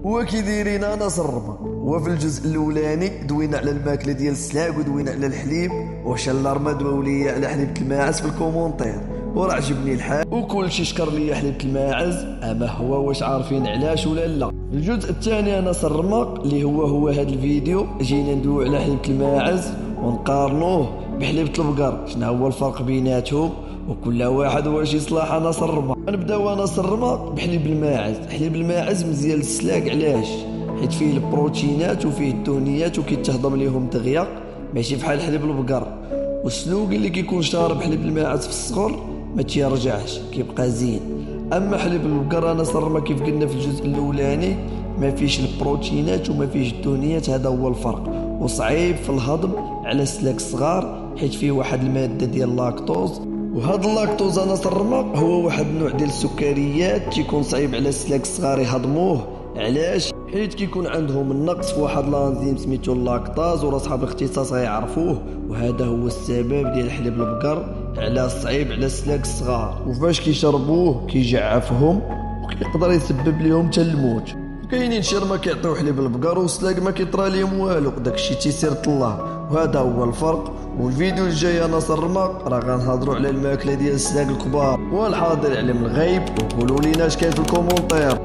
وكي دايرين انا صرمه. وفي الجزء الاولاني دوينا على الماكله ديال السلاق ودوينا على الحليب، واش الارما دواو ليا على حليبة الماعز في الكومونتير وراه عجبني الحال وكلشي شكر ليا حليبة الماعز. اما هو واش عارفين علاش ولا لا؟ الجزء الثاني انا صرمق اللي هو هذا الفيديو جينا ندويو على حليبة الماعز ونقارنوه بحليبة البقر، شنو هو الفرق بيناتهم وكل واحد واش يصلح. انا صرمق نبداو انا صرمق بحليب الماعز. حليب الماعز مزيان للسلاق، علاش؟ حيت فيه البروتينات وفيه الدهنيات وكيتهضم ليهم دغيا، ماشي بحال حليب البقر. والسلوق اللي كيكون شارب حليب الماعز في الصغر ما تيرجعش، كيبقى زين. اما حليب البقر انا صرمق كيف قلنا في الجزء الاولاني ما فيش البروتينات وما فيش الدهنيات، هذا هو الفرق، وصعيب في الهضم على السلاك الصغار حيت فيه واحد الماده ديال اللاكتوز. وهذا اللاكتوز انا صرمق هو واحد النوع ديال السكريات تيكون صعيب على السلاك الصغار يهضموه. علاش؟ حيت كيكون عندهم النقص في واحد الانزيم سميتو اللاكتاز، ورا صحاب الاختصاص غيعرفوه، وهذا هو السبب ديال حليب البقر على صعيب على السلاك الصغار. وفاش كيشربوه كيجعفهم وكيقدر يسبب لهم حتى الموت. كاينين شي ما كيعطيو حليب البقر والسلاق ما كيطرى ليهم والو، داكشي تيسير الله، وهذا هو الفرق. والفيديو الجاي انا صرمق راه غنهضروا على الماكله ديال السلاق الكبار، والحاضر يعلم الغيب. وقولوا لينا اش كاين في الكومونتير.